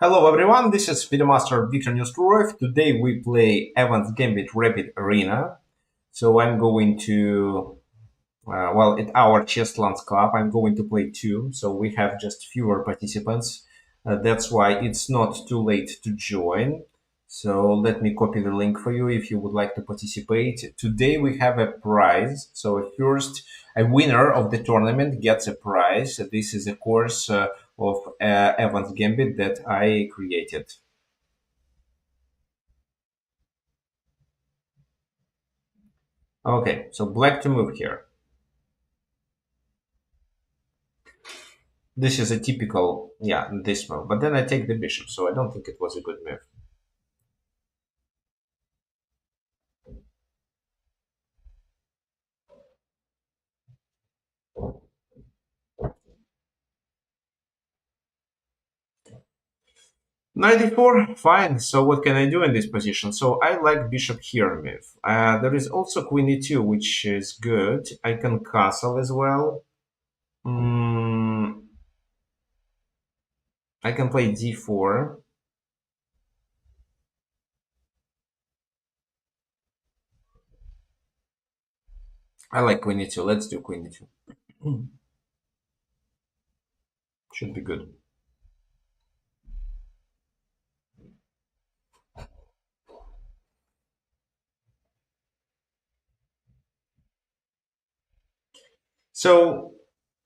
Hello everyone, this is Videomaster Viktor Neustroev. Today we play Evans Gambit Rapid Arena. So I'm going to, at our Chesslance club, I'm going to play two. So we have just fewer participants. That's why it's not too late to join. So let me copy the link for you if you would like to participate. Today we have a prize. So first, a winner of the tournament gets a prize. This is a course of Evans Gambit that I created. Okay, so black to move here. This is a typical, yeah, this move. But then I take the bishop, so I don't think it was a good move. Knight e4, fine. So what can I do in this position? So I like bishop here move. There is also queen e2, which is good. I can castle as well. Mm, I can play d4. I like queen e2. Let's do queen e2. Should be good. So,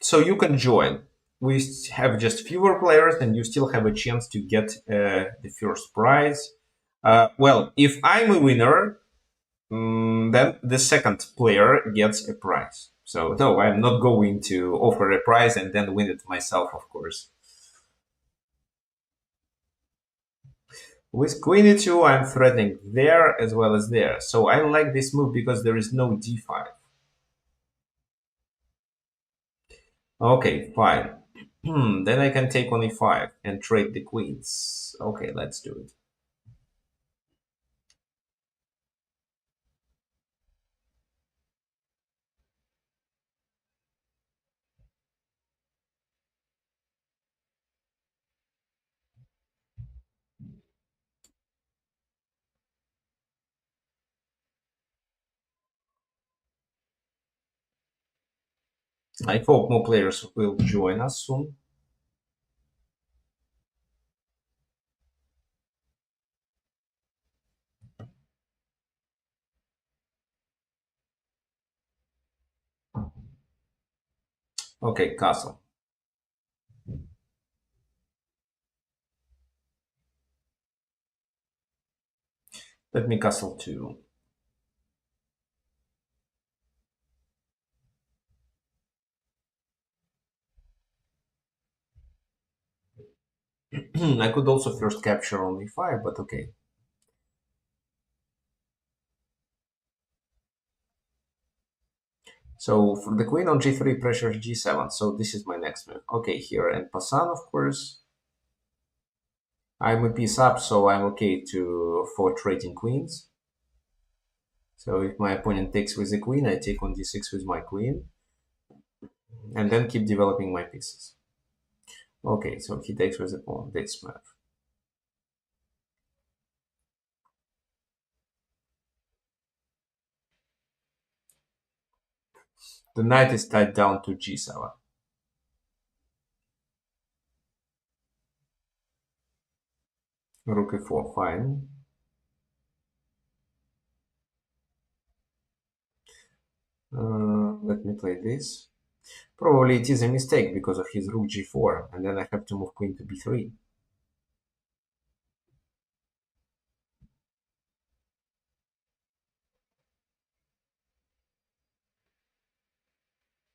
so you can join. We have just fewer players, and you still have a chance to get the first prize. If I'm a winner, then the second player gets a prize. So no, I'm not going to offer a prize and then win it myself, of course. With queen e2, I'm threatening there as well as there. So I like this move because there is no d5. Okay, fine. Then I can take on e5 and trade the queens. Okay, let's do it. I hope more players will join us soon. Okay, castle. Let me castle too. I could also first capture on e5, but okay. So for the queen on g3 pressures g7. So this is my next move. Okay, here and passant, of course. I'm a piece up, so I'm okay for trading queens. So if my opponent takes with the queen, I take on d6 with my queen, and then keep developing my pieces. Okay, so he takes with the pawn. That's move. The knight is tied down to g7. Rook e4, fine. Let me play this. Probably it is a mistake because of his rook g4, and then I have to move queen to b3.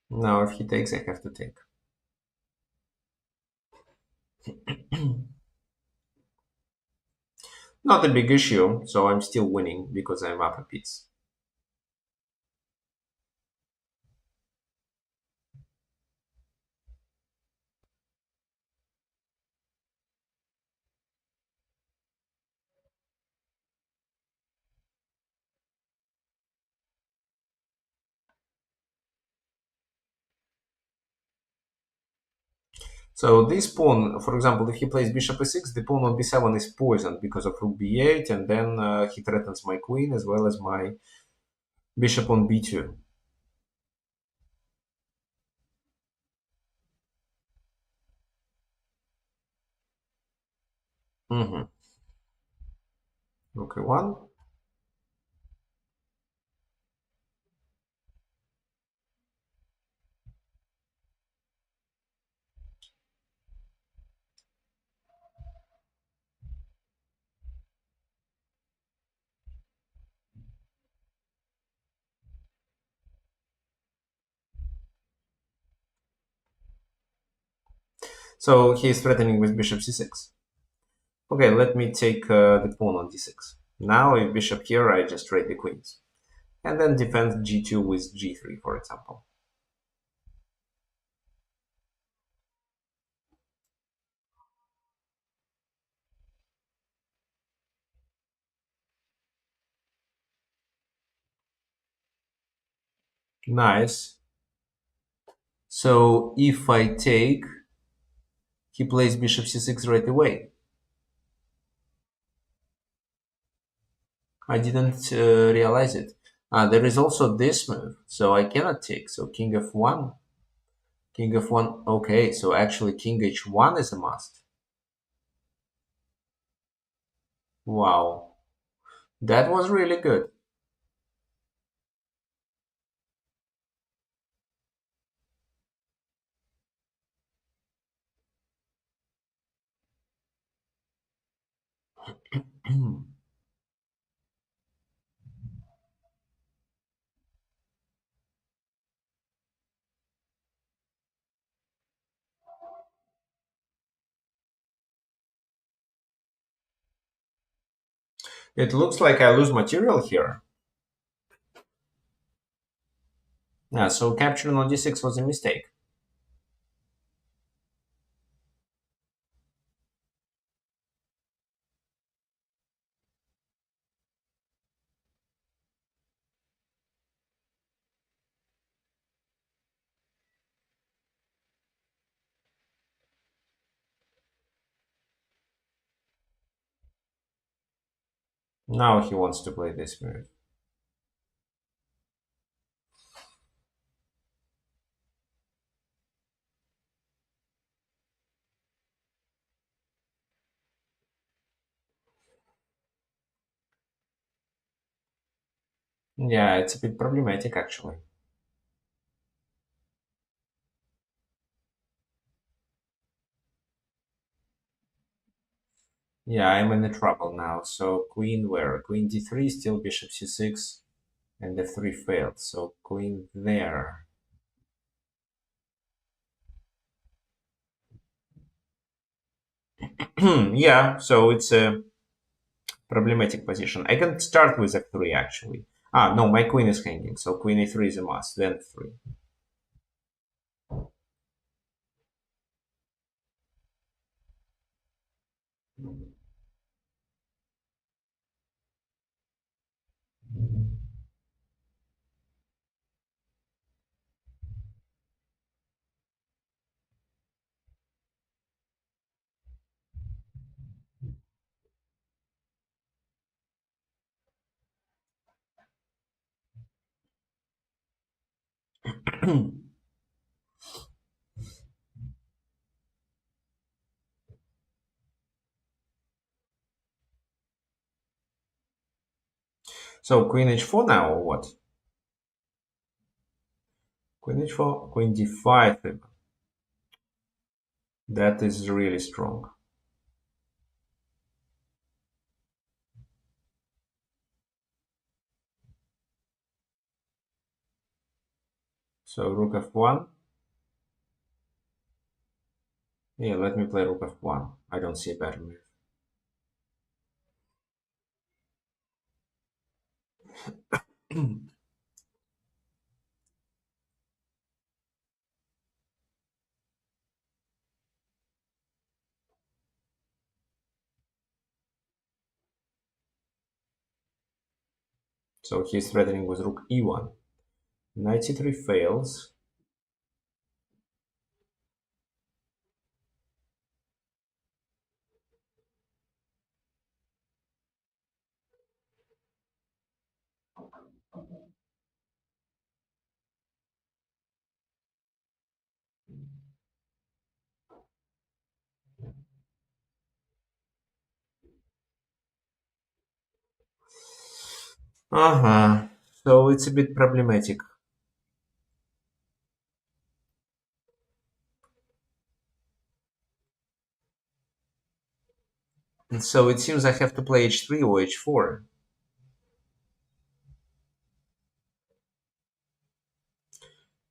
Now if he takes, I have to take. Not a big issue, so I'm still winning because I'm up a piece. So this pawn, for example, if he plays bishop e6, the pawn on b7 is poisoned because of rook b8, and then he threatens my queen as well as my bishop on b2. Mm-hmm. Rook e1. So he is threatening with bishop c6. Okay, let me take the pawn on d6. Now, if bishop here, I just trade the queens. And then defend g2 with g3, for example. Nice. So if I take, he plays bishop c6 right away. I didn't realize it. There is also this move, so I cannot take. So king f1, king f1. Okay, so actually king h1 is a must. Wow, that was really good. It looks like I lose material here. Yeah, so capturing on d6 was a mistake. Now he wants to play this move. Yeah, it's a bit problematic actually. Yeah, I'm in the trouble now. So queen where? Queen d3, still bishop c6, and f3 failed. So queen there. Yeah, so it's a problematic position. I can start with f3 actually. No, my queen is hanging, so queen e3 is a must, then f3. So queen h4 now, or what? Queen h4, queen d5. That is really strong. So rook f1. Yeah, let me play rook f1. I don't see a better move. So he's threatening with rook e1. Knight c3 fails. Uh-huh. So it's a bit problematic. And so it seems I have to play h3 or h4.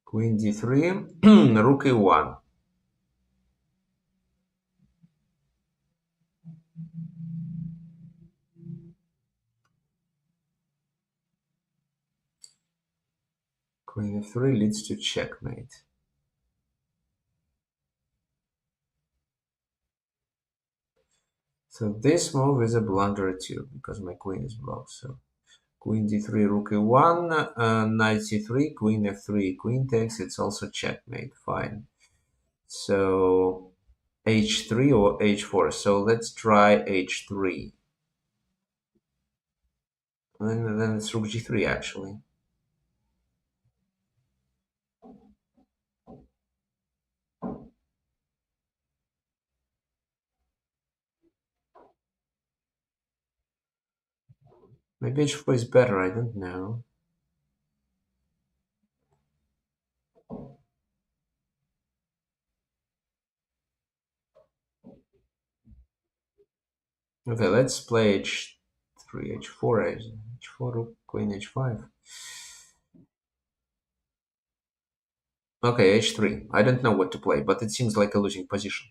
Queen d3, rook e1. Queen f3 leads to checkmate. So this move is a blunder too, because my queen is blocked. So queen d3, rook e1, knight c3, queen f3, queen takes. It's also checkmate. Fine. So h3 or h4. So let's try h3. And then it's rook g3 actually. Maybe h4 is better, I don't know. Okay, let's play h3, h4, h4, rook, queen h5. Okay, h3. I don't know what to play, but it seems like a losing position.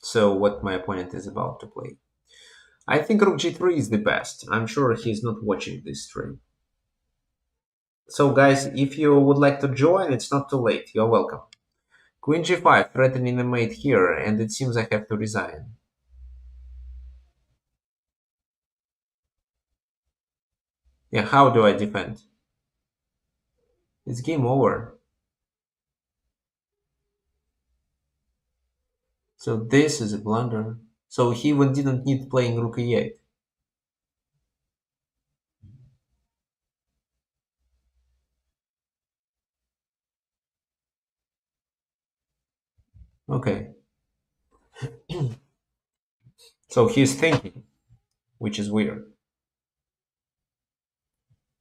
So what my opponent is about to play. I think rook g3 is the best. I'm sure he's not watching this stream. So guys, if you would like to join, it's not too late. You're welcome. Queen g5, threatening a mate here, and it seems I have to resign. Yeah, how do I defend? It's game over. So this is a blunder. So he even didn't need playing rook e8. Okay. So he's thinking, which is weird.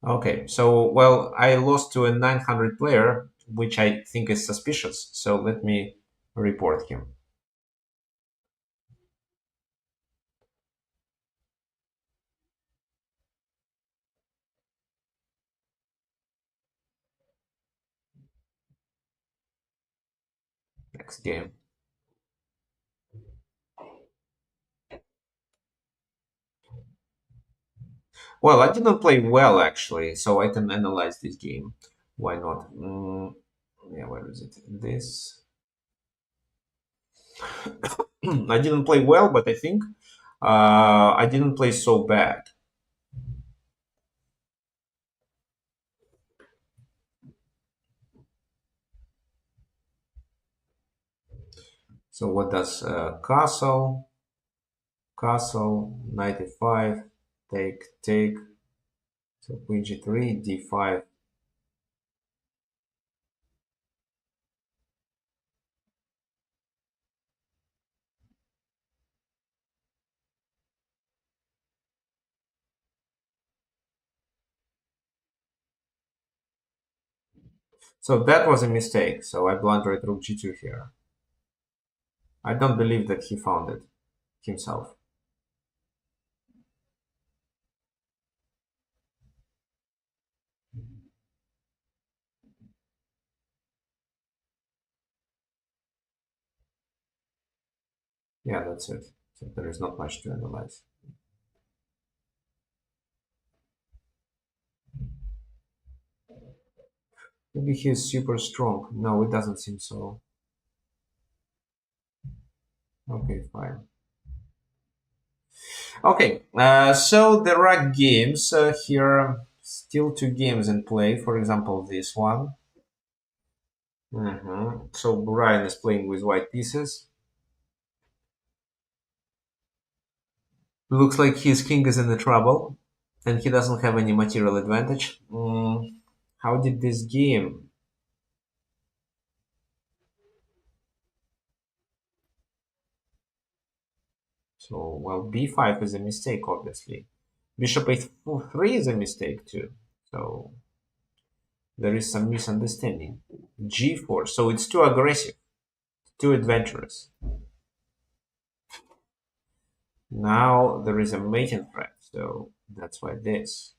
Okay, so well, I lost to a 900 player, which I think is suspicious. So let me report him. Next game. Well, I didn't play well actually, so I can analyze this game. Why not? Yeah, where is it? This. I didn't play well, but I think I didn't play so bad. So what does castle, knight e5, take, so queen g3, d5. So that was a mistake. So I blundered rook g2 here. I don't believe that he found it himself. Yeah, that's it. So there is not much to analyze. Maybe he is super strong. No, it doesn't seem so. Okay, fine. Okay, so there are games here, still two games in play. For example, this one. So Brian is playing with white pieces. Looks like his king is in the trouble, and he doesn't have any material advantage. How did this game? So, well, b5 is a mistake, obviously. Bishop a3 is a mistake too. So there is some misunderstanding. g4. So it's too aggressive, too adventurous. Now there is a mating threat. So that's why this.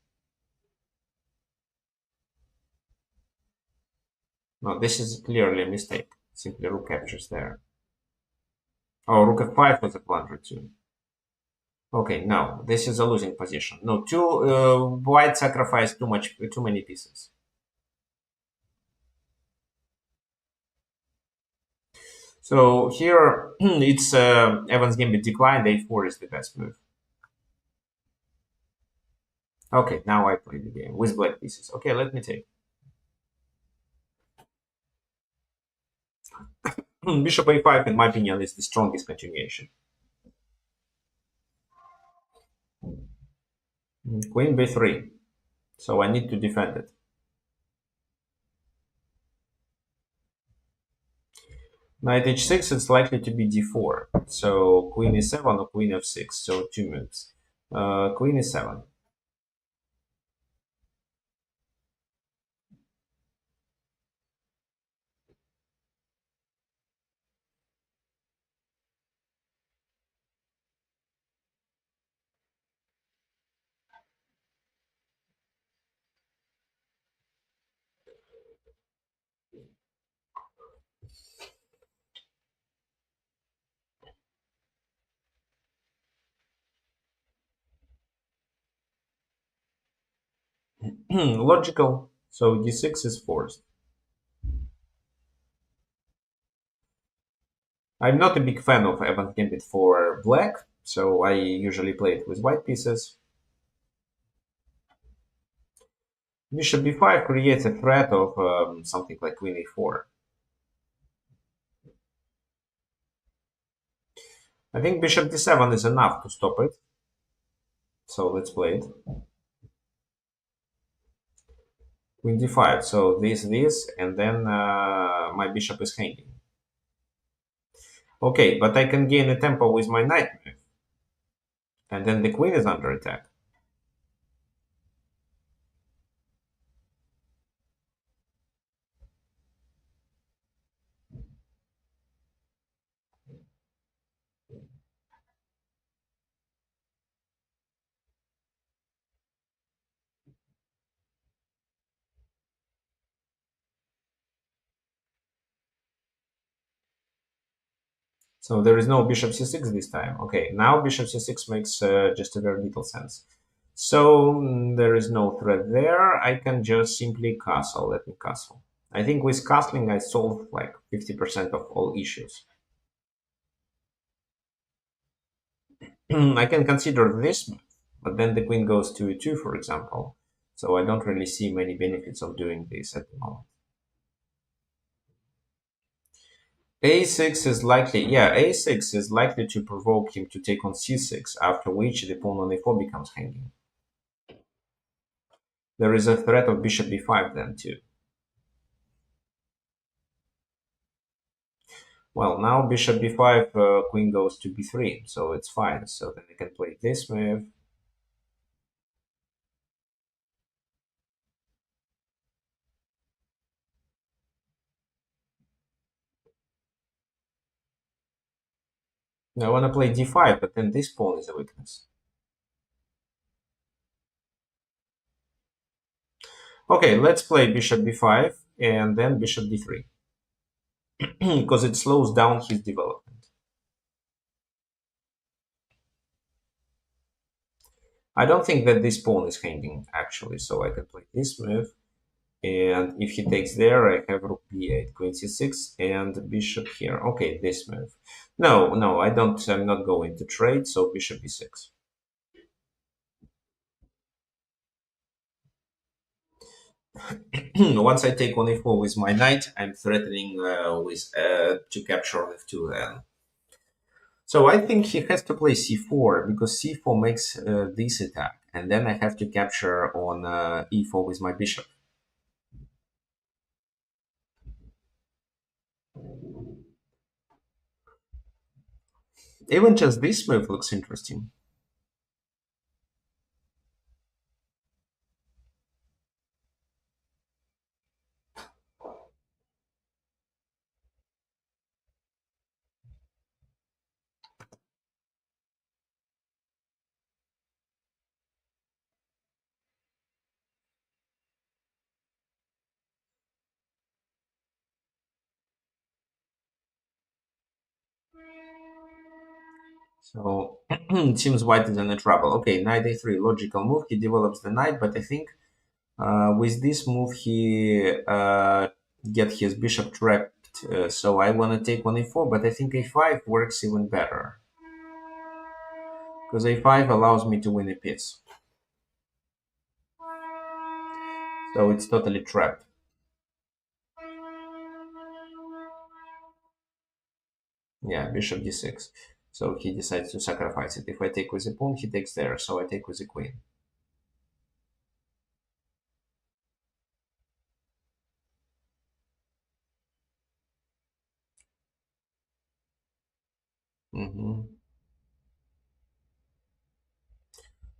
No, this is clearly a mistake. Simply rook captures there. Oh, rook f5 was a blunder too. Okay, no, this is a losing position. No, white sacrificed too many pieces. So here it's Evans Gambit declined. A4 is the best move. Okay, now I play the game with black pieces. Okay, let me take. Bishop a5, in my opinion, is the strongest continuation. Queen b3. So I need to defend it. Knight h6 is likely to be d4. So queen e7 or queen f6. So two moves. Queen e7. Logical. So d6 is forced. I'm not a big fan of Evans Gambit for black, so I usually play it with white pieces. Bishop b5 creates a threat of something like queen a4. I think bishop d7 is enough to stop it. So let's play it. Queen d5. So this, and then my bishop is hanging. Okay, but I can gain a tempo with my knight move. And then the queen is under attack. So there is no bishop c6 this time. Okay, now bishop c6 makes just a very little sense. So there is no threat there. I can just simply castle. Let me castle. I think with castling I solve like 50% of all issues. I can consider this move, but then the queen goes to e2, for example. So I don't really see many benefits of doing this at the moment. a6 is likely, yeah, a6 is likely to provoke him to take on c6, after which the pawn on a4 becomes hanging. There is a threat of bishop b5 then too. Well, now bishop b5, queen goes to b3, so it's fine. So then I can play this move. Now I want to play d5, but then this pawn is a weakness. Okay, let's play bishop b5 and then bishop d3 because it slows down his development. I don't think that this pawn is hanging actually, so I can play this move. And if he takes there, I have rook b8, queen c6, and bishop here. Okay, this move. No, I don't. I'm not going to trade. So bishop b6. Once I take on e4 with my knight, I'm threatening with to capture on f2 then. So I think he has to play c4 because c4 makes this attack, and then I have to capture on e4 with my bishop. Even just this move looks interesting. So it seems white is in a trouble. Okay, knight a3, logical move. He develops the knight, but I think with this move he get his bishop trapped. So I want to take on a4, but I think a5 works even better because a5 allows me to win a piece. So it's totally trapped. Yeah, bishop d6. So he decides to sacrifice it. If I take with the pawn, he takes there. So I take with the queen. Hmm.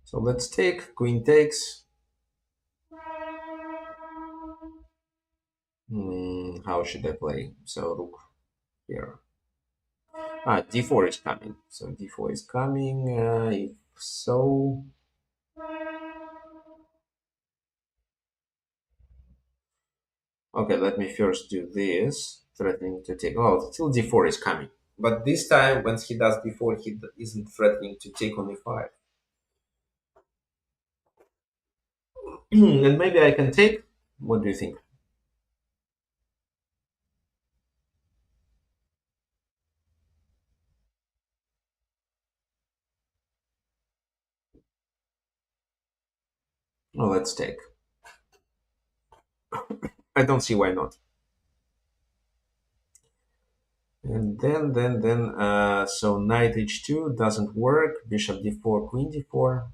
So let's take. Queen takes. How should I play? So rook here. D4 is coming. So d4 is coming. If so, okay, let me first do this. Threatening to take. Oh, still d4 is coming. But this time, when he does d4, he isn't threatening to take on e5. And maybe I can take. What do you think? Oh, let's take. I don't see why not. And so knight h2 doesn't work. Bishop d4, queen d4.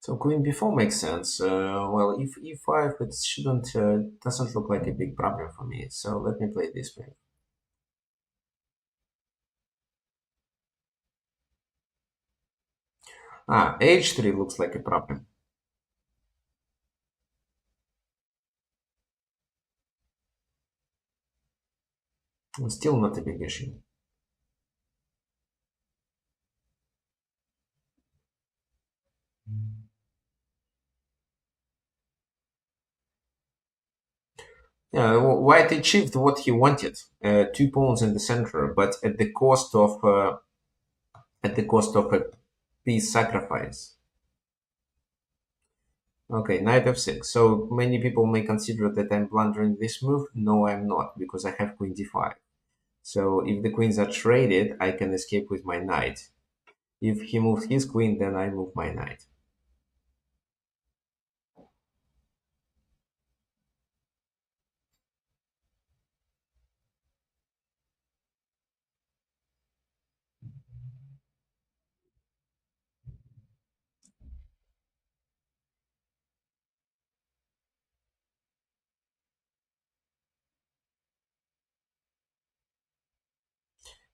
So queen b4 makes sense. Well, if e5, it shouldn't doesn't look like a big problem for me. So let me play this way. H3 looks like a problem. Still not a big issue. Yeah, White achieved what he wanted. Two pawns in the center, but at the cost of a piece sacrifice. Okay, knight f6. So many people may consider that I'm blundering this move. No, I'm not, because I have queen d5. So if the queens are traded, I can escape with my knight. If he moves his queen, then I move my knight.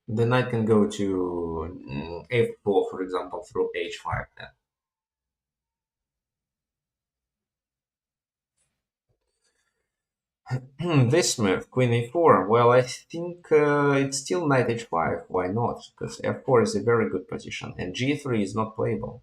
The knight can go to f4, for example, through h5 then. This move, queen a4. Well, I think it's still knight h5. Why not? Because f4 is a very good position, and g3 is not playable.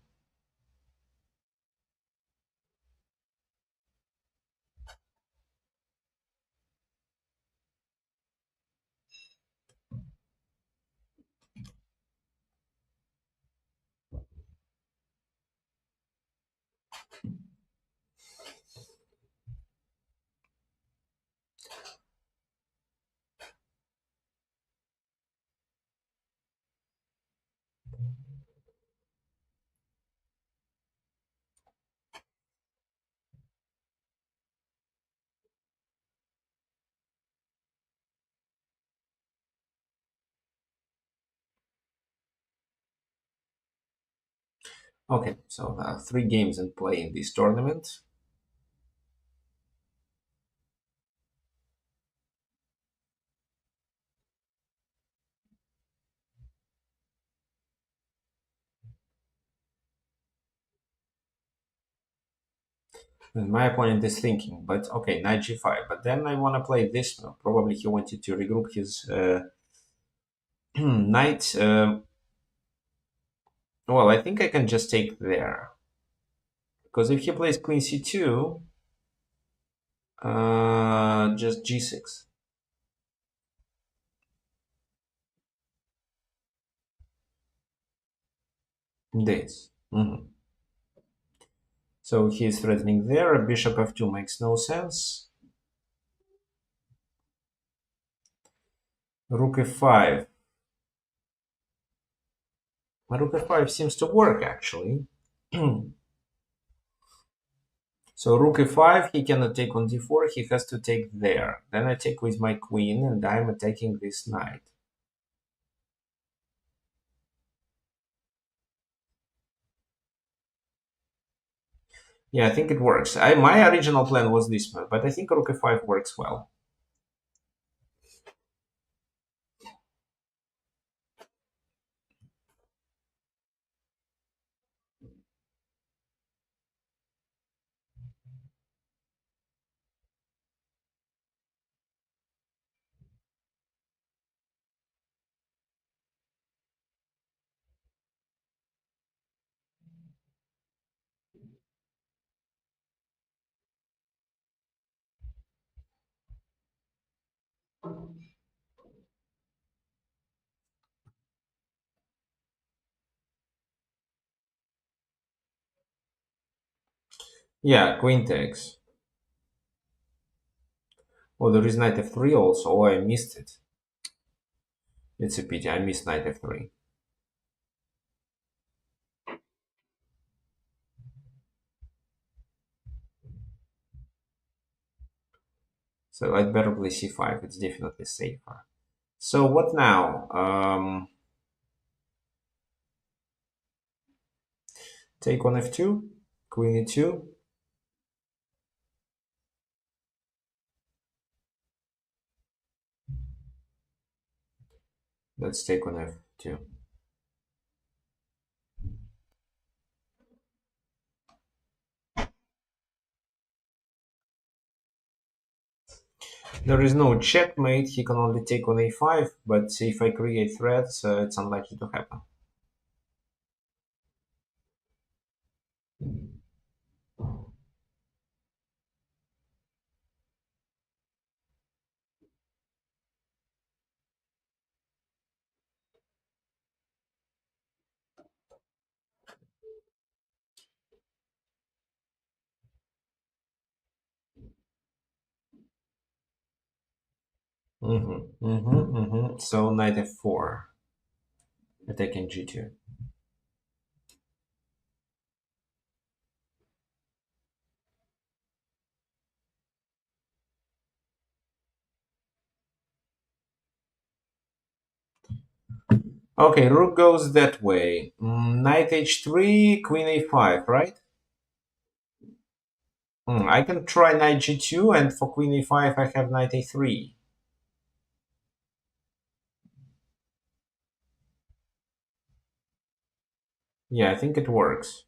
Okay, so 3 games in play in this tournament. And my opponent is thinking, but okay, knight g5. But then I want to play this move. Probably he wanted to regroup his knight. Well, I think I can just take there. Because if he plays queen c2, just g6. This. So he's threatening there. Bishop f2 makes no sense. Rook f5. Rook f5 seems to work actually. So rook e5, he cannot take on d4, he has to take there. Then I take with my queen and I'm attacking this knight. Yeah, I think it works. My original plan was this one, but I think rook e5 works well. Yeah, queen takes. Oh, there is knight f3 also. Oh, I missed it. It's a pity, I missed knight f3. So I'd better play c5, it's definitely safer. So what now? Take on f2, queen e2. Let's take on f2. There is no checkmate, he can only take on a5, but if I create threats, it's unlikely to happen. So knight f4, attacking g2. Okay, rook goes that way. Knight h3, queen a5, right? I can try knight g2, and for queen a5 I have knight a3. Yeah, I think it works.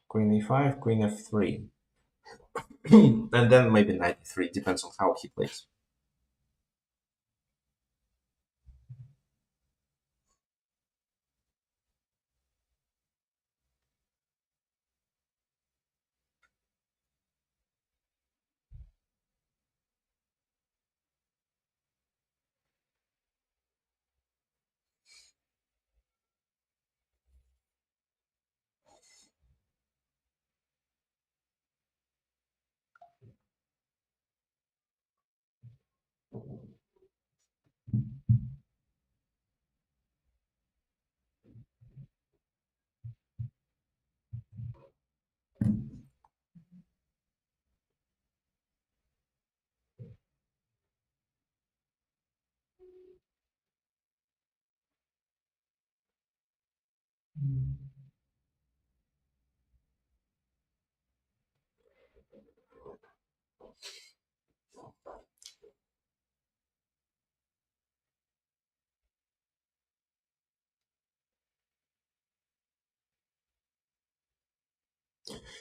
Queen e5, queen f3. And then maybe knight e3, depends on how he plays.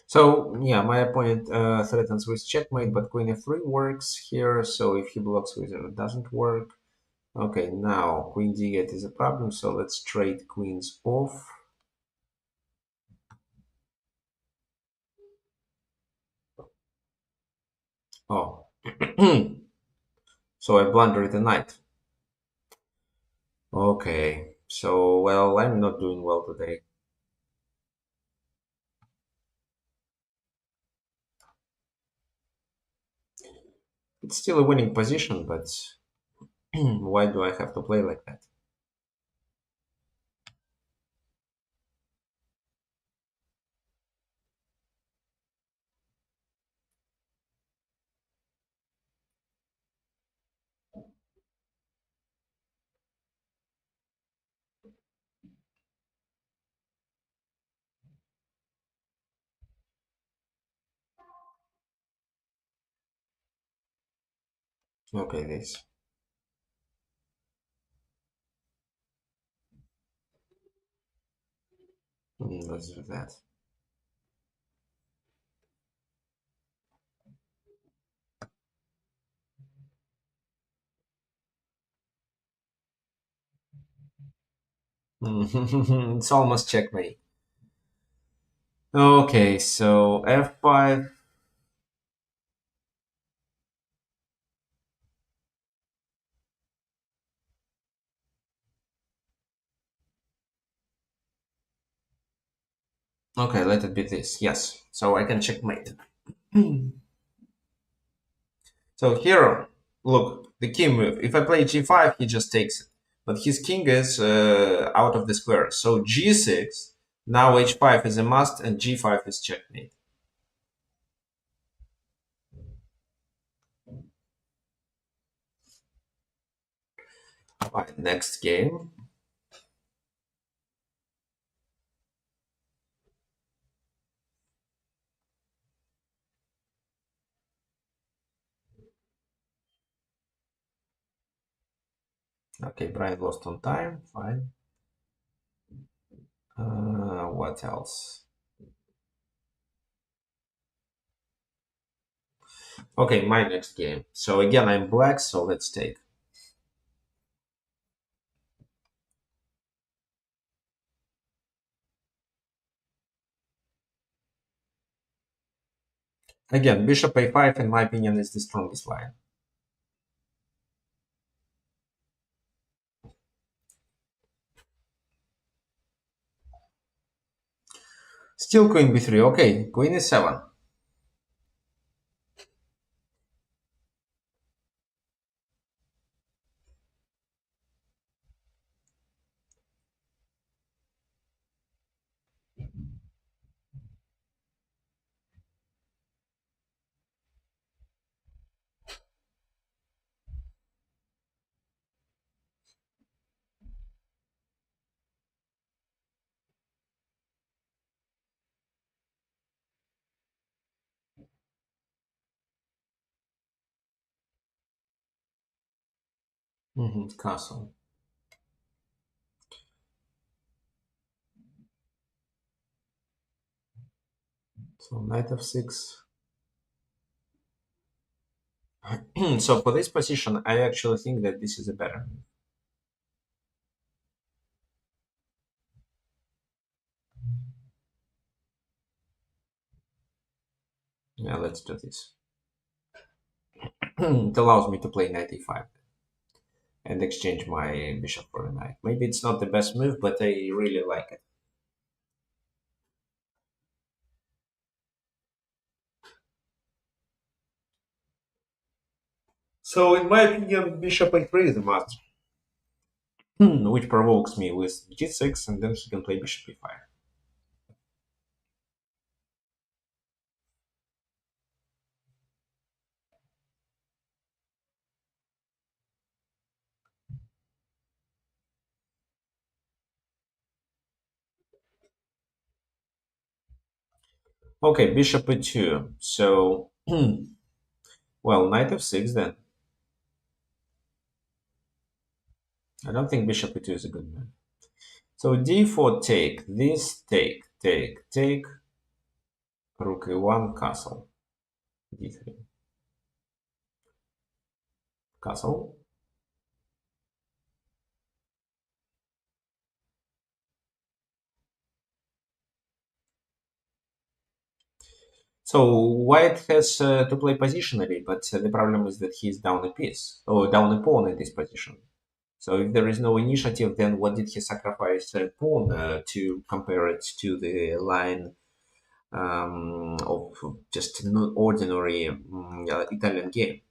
So yeah, my opponent threatens with checkmate, but queen f3 works here. So if he blocks with it, it doesn't work. Okay, now queen d8 is a problem. So let's trade queens off. Oh, so I blundered the knight. Okay, so well, I'm not doing well today. It's still a winning position, but why do I have to play like that? Okay, this. Let's do that. It's almost checkmate. Okay, so f5. Okay, let it be this. Yes, so I can checkmate. So here, look, the king move. If I play g5, he just takes it. But his king is out of the square. So g6, now h5 is a must, and g5 is checkmate. Alright, next game. Okay, Brian lost on time. Fine. What else? Okay, my next game. So again, I'm black, so let's take. Again, bishop a5, in my opinion, is the strongest line. Still queen b3. Okay, queen e7. Castle. So knight f6. So for this position, I actually think that this is a better. Yeah, let's do this. It allows me to play knight e5 and exchange my bishop for a knight. Maybe it's not the best move, but I really like it. So in my opinion, bishop a3 is a must, which provokes me with g6, and then he can play bishop e5. Okay, bishop e2. So, well, knight f6 then. I don't think bishop e2 is a good move. So d4 take, this take, take, rook e1, castle, d3, castle. So white has to play positionally, but the problem is that he's down a piece, or down a pawn in this position. So if there is no initiative, then what did he sacrifice a pawn to compare it to the line of just an ordinary Italian game?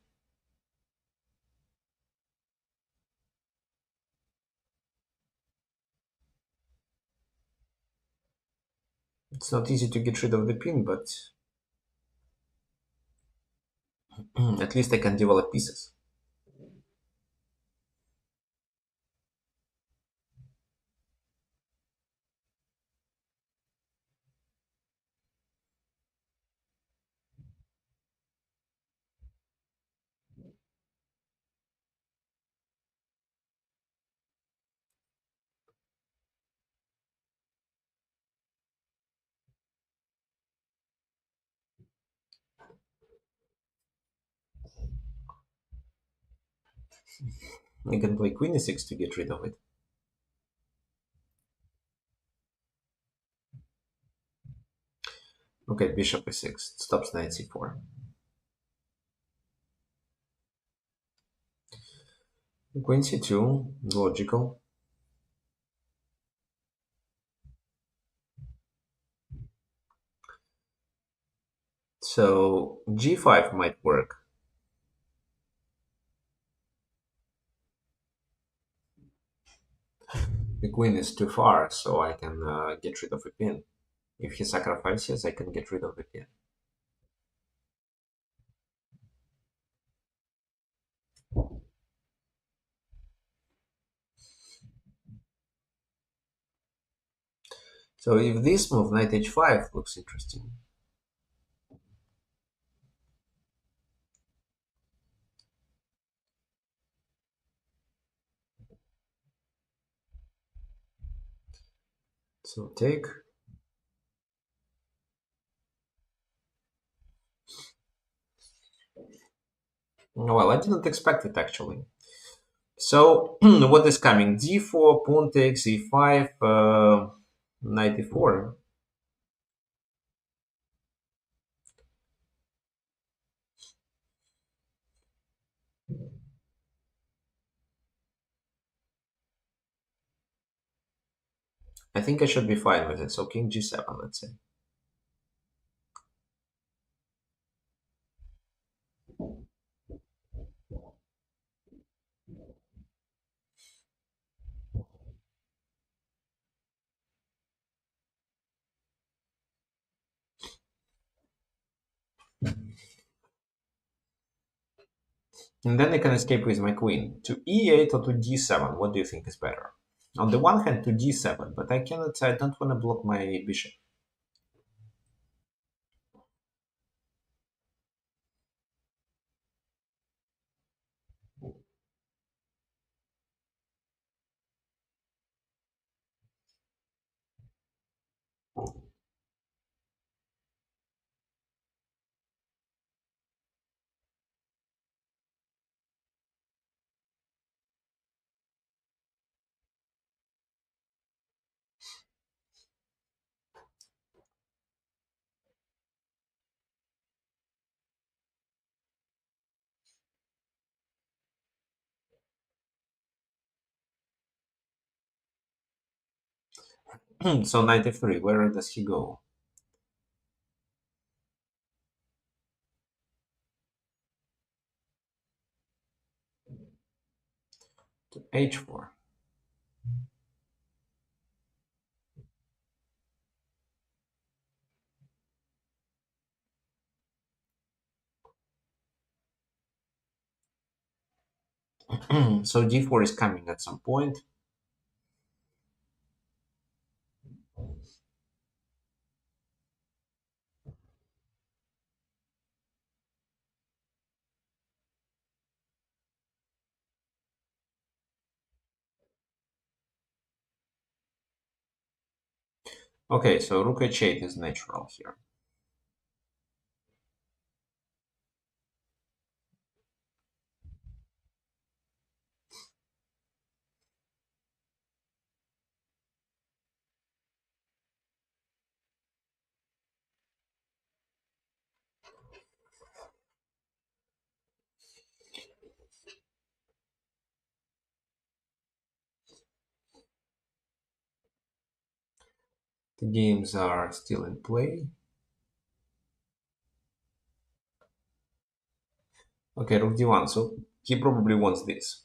It's not easy to get rid of the pin, but at least I can develop pieces. I can play queen e6 to get rid of it. Okay, bishop e6 stops knight c4. Queen c2, logical. So g5 might work. The queen is too far, so I can get rid of a pin. If he sacrifices, I can get rid of the pin. So if this move, knight h5, looks interesting. So take. Well, I didn't expect it actually. So what is coming? d4, pawn takes, e5, knight e4. I think I should be fine with it. So king g7, let's say. And then I can escape with my queen. To e8 or to d7, what do you think is better? On the one hand, to d7, but I cannot, I don't want to block my bishop. So knight f3, where does he go? To h4. So d4 is coming at some point. Okay, so rook h8 is natural here. The games are still in play. Okay, rook d1, so he probably wants this.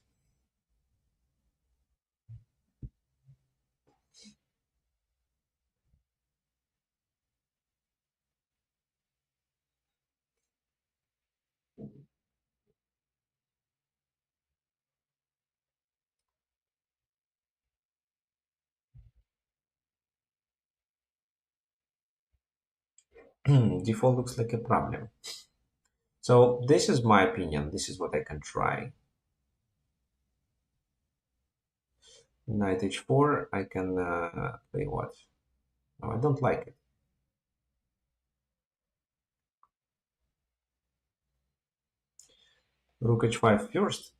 Default looks like a problem. So this is my opinion. This is what I can try. Knight h4, I can play what? No, I don't like it. Rook h5 first.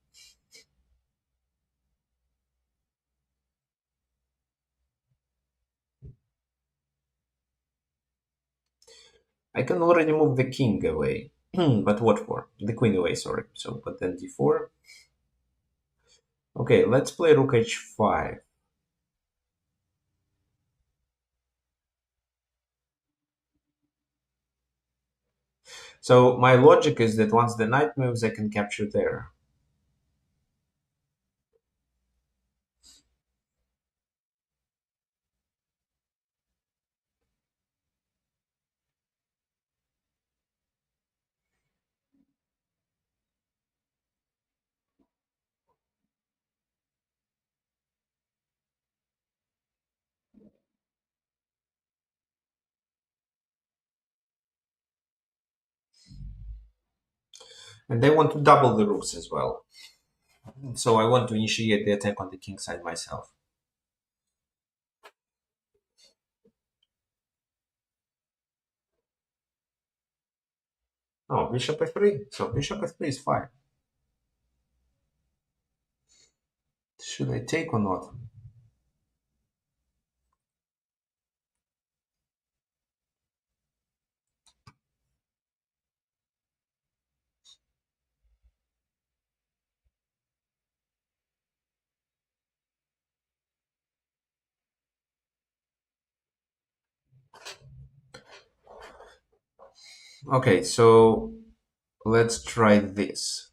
I can already move the king away. But what for? The queen away, sorry. So, but then d4. Okay, let's play rook h5. So my logic is that once the knight moves, I can capture there. And they want to double the rooks as well. So I want to initiate the attack on the king side myself. Oh, bishop f3. So bishop f3 is fine. Should I take or not? Okay, so let's try this.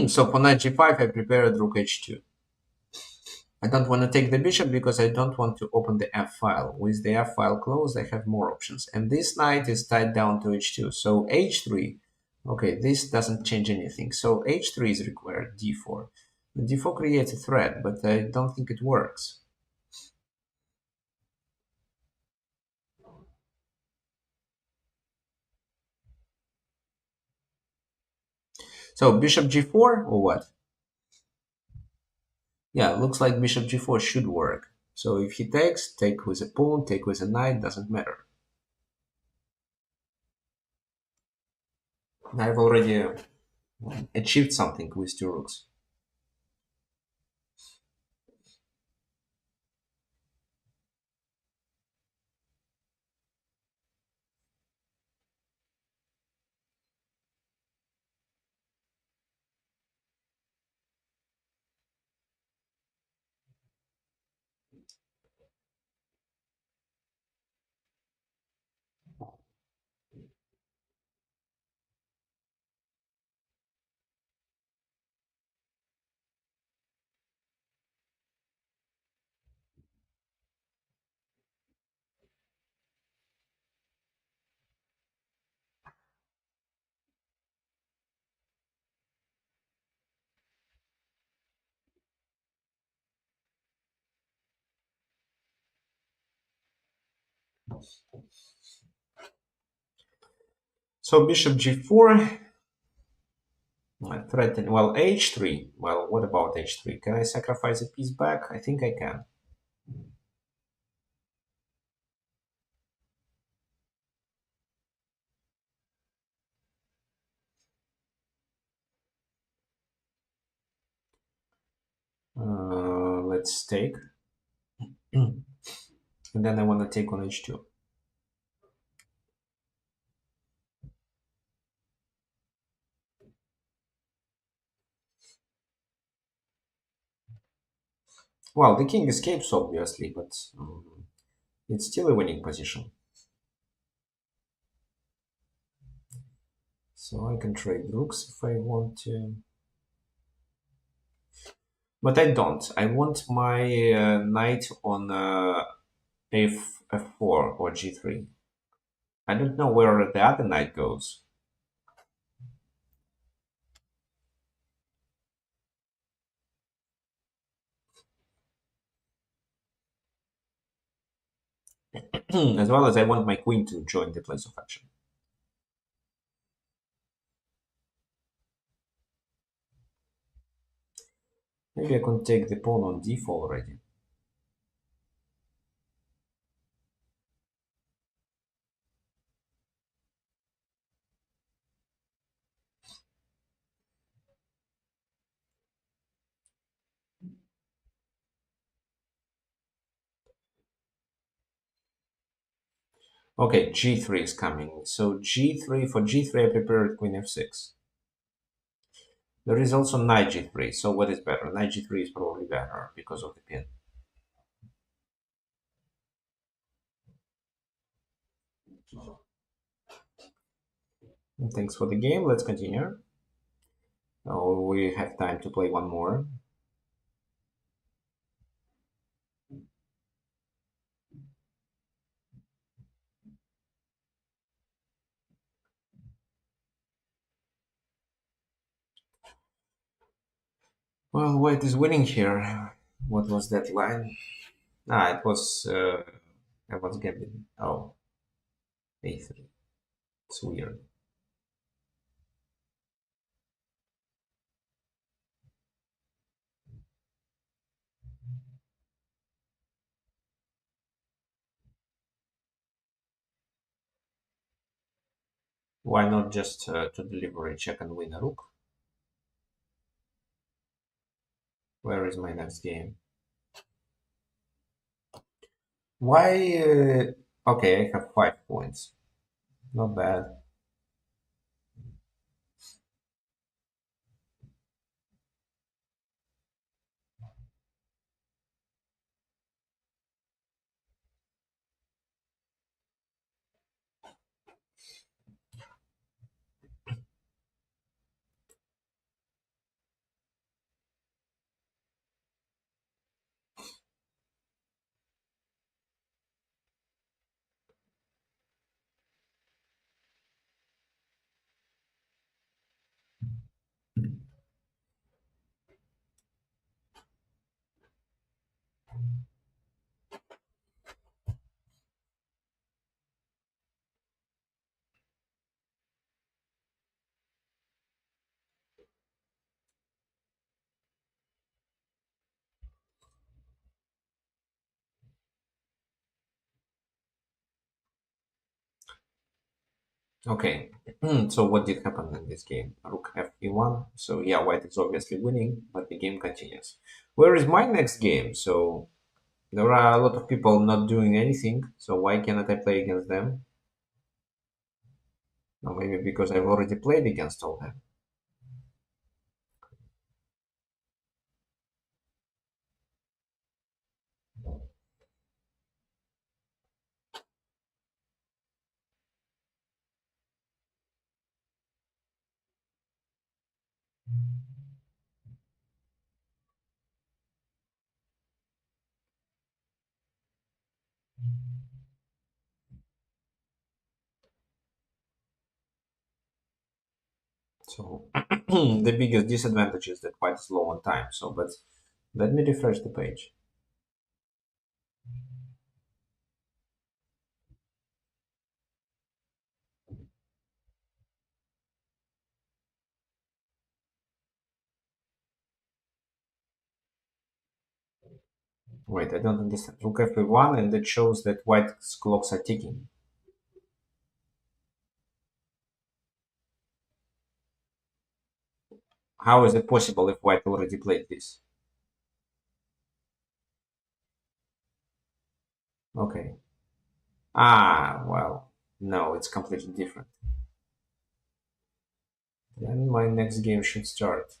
So for knight g5, I prepared rook h2. I don't want to take the bishop because I don't want to open the f file. With the f file closed, I have more options. And this knight is tied down to h2. So h3, okay, this doesn't change anything. So h3 is required, d4. D4 creates a threat, but I don't think it works. So bishop g4 or what? Yeah, looks like bishop g4 should work. So if he takes, take with a pawn, take with a knight, doesn't matter. I've already achieved something with two rooks. So bishop g4, threaten. Well, h3. Well, what about h3? Can I sacrifice a piece back? I think I can. Let's take. And then I want to take on h2. Well, the king escapes, obviously, but it's still a winning position. So I can trade rooks if I want to. But I don't. I want my knight on f4 or g3. I don't know where the other knight goes. As well as I want my queen to join the place of action. Maybe I can take the pawn on d4 already. Okay, g3 is coming. So g3, for g3 I prepared queen f6. There is also knight g3. So what is better? Knight g3 is probably better because of the pin. And thanks for the game. Let's continue. Oh, we have time to play one more. Well, white is winning here. What was that line? Ah, it was Evans Gambit. Oh, a3. It's weird. Why not just to deliver a check and win a rook? Where is my next game? Why? Okay, I have 5 points. Not bad. Okay, so what did happen in this game? Rook f1. So yeah, white is obviously winning, but the game continues. Where is my next game? So there are a lot of people not doing anything. So why cannot I play against them? Or maybe because I've already played against all them. So the biggest disadvantage is that white is low on time. So, but let me refresh the page. Wait, I don't understand. Rook f1, and that shows that white's clocks are ticking. How is it possible if white already played this? Okay. Ah, well, no, it's completely different. Then my next game should start.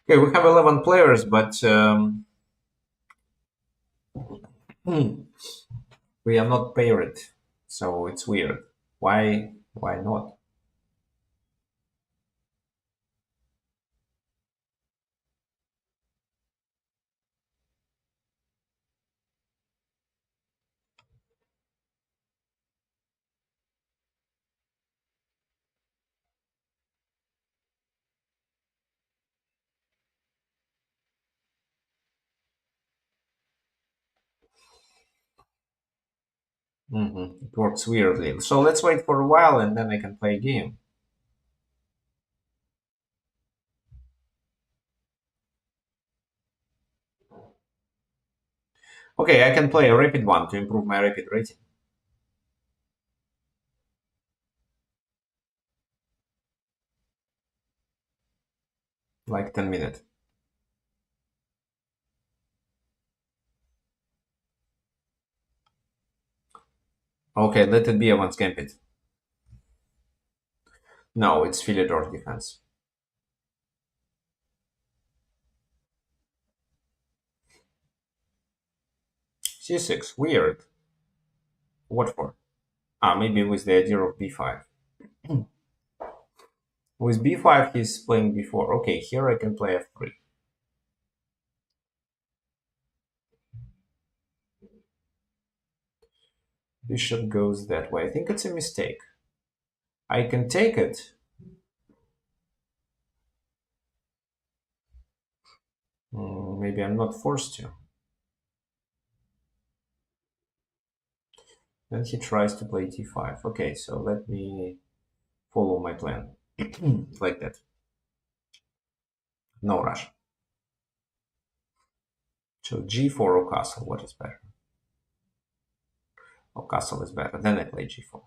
Okay, we have 11 players, but hmm, we are not paired, so it's weird. Why? Why not? It works weirdly. So let's wait for a while, and then I can play a game. Okay, I can play a rapid one to improve my rapid rating, like 10 minutes. Okay, let it be Evans Gambit. No, it's Philidor defense. C6, weird. What for? Ah, maybe with the idea of b5. With b5, he's playing b4. Okay, here I can play f3. Bishop goes that way. I think it's a mistake. I can take it. Maybe I'm not forced to. Then he tries to play d5. Okay, so let me follow my plan. Like that. No rush. So g4 or castle, what is better? Oh, castle is better. Then I play g4.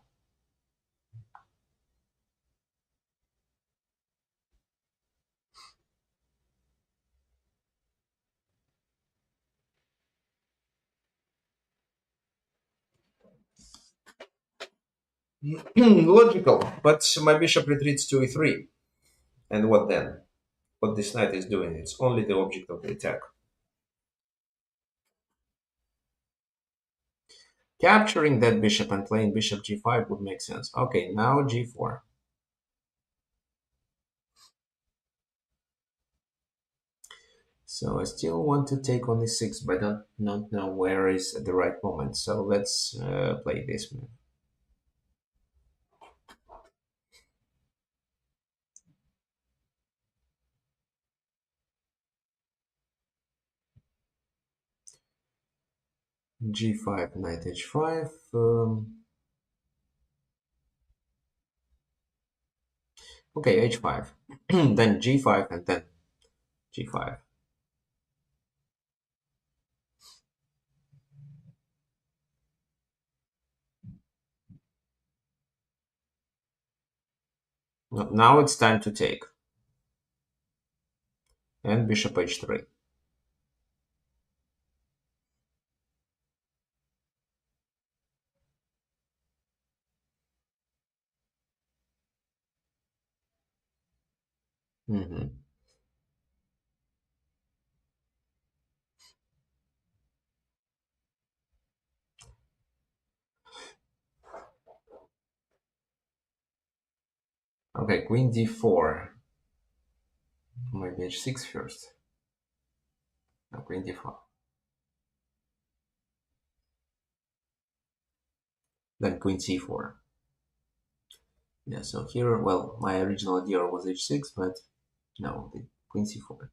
Logical. But my bishop retreats to e3. And what then? What this knight is doing, it's only the object of the attack. Capturing that bishop and playing bishop g5 would make sense. Okay, now g4. So I still want to take on e6, but I don't know where is at the right moment. So let's play this move. g5, knight h5. Okay, h5. Then g5 and then g5. Now it's time to take. And bishop h3. Mm-hmm. Okay, queen d4. Maybe h6 first. No, queen d4. Then queen c4. Yeah, so here, well, my original idea was h6, but no, the queen c4.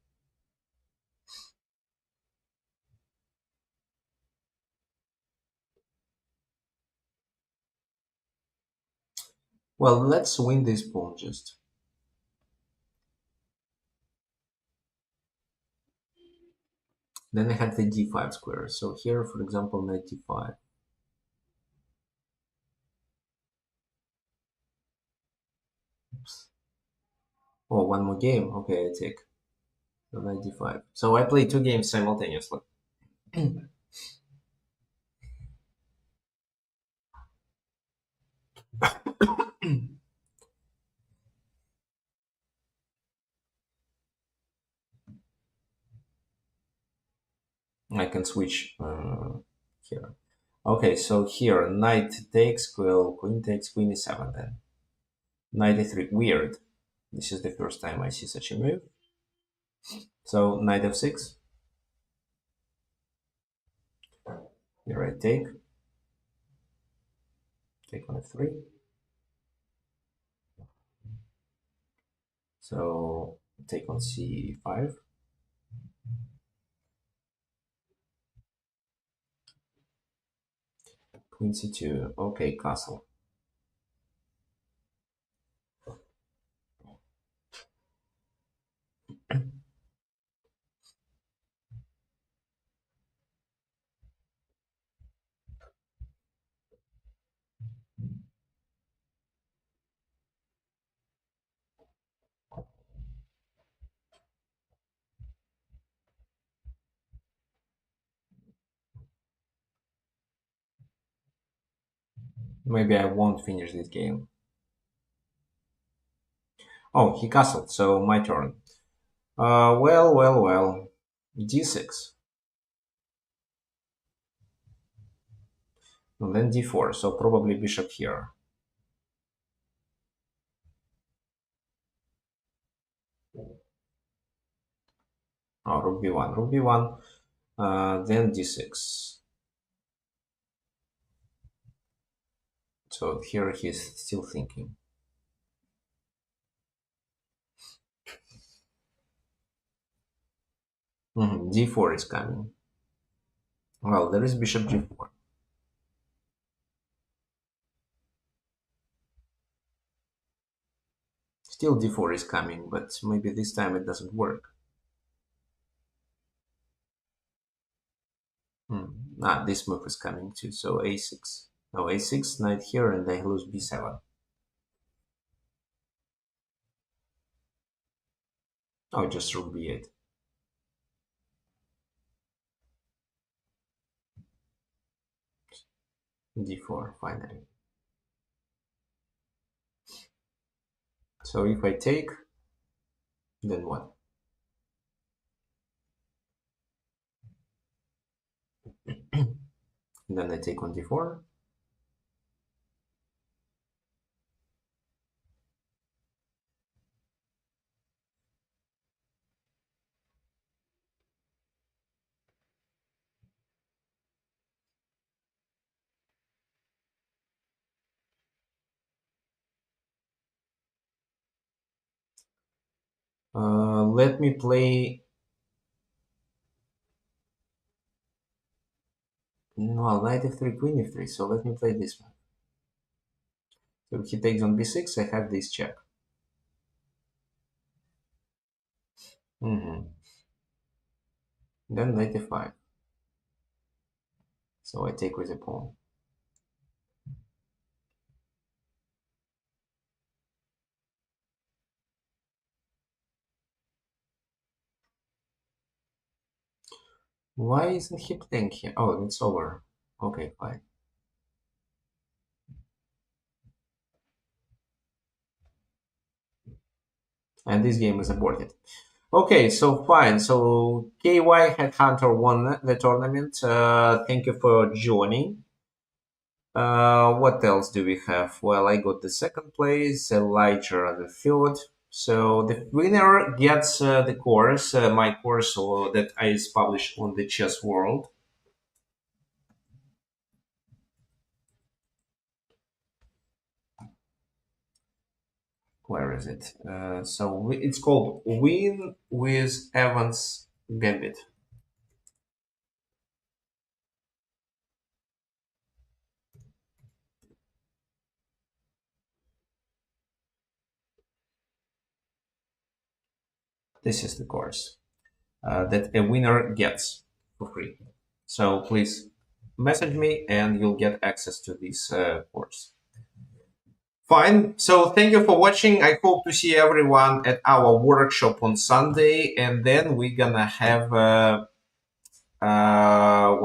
Well, let's win this pawn just. Then I have the d5 square. So here, for example, knight d5. Oops. Oh, one more game. Okay, I take. So knight d5. So I play two games simultaneously. I can switch here. Okay, so here knight takes, queen takes, queen e7 then. Knight e3. Weird. This is the first time I see such a move. So knight f6. Here I take on f3. So take on c5. Queen c2. Okay, castle. Maybe I won't finish this game. Oh, he castled, so my turn. Well. d6. And then d4, so probably bishop here. Oh, rook b1. Then d6. So here he's still thinking. d4 is coming. Well, there is bishop g4. Still d4 is coming, but maybe this time it doesn't work. This move is coming too, so a6. No, a6, knight here, and I lose b7. Oh, just rook b8. d4, finally. So if I take, then what? And then I take on d4. Let me play. No, knight f3, queen f3. So let me play this one. So if he takes on b6, I have this check. hmm Then knight f5. So I take with a pawn. Why isn't he playing here? Oh, it's over. Okay, fine. And this game is aborted. Okay, so fine. So KY Headhunter won the tournament. Thank you for joining. What else do we have? Well, I got the second place, Elijah the third. So the winner gets the course, my course that I published on the Chess World. where is it? It's called Win with Evans Gambit. This is the course that a winner gets for free. So please message me and you'll get access to this course. Fine. So thank you for watching. I hope to see everyone at our workshop on Sunday, and then we're gonna have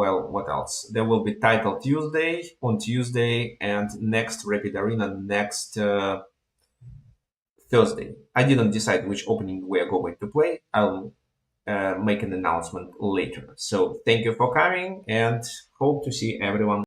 well, what else? There will be Title Tuesday on Tuesday, and next Rapid Arena next Thursday. I didn't decide which opening we are going to play. I'll make an announcement later. So thank you for coming, and hope to see everyone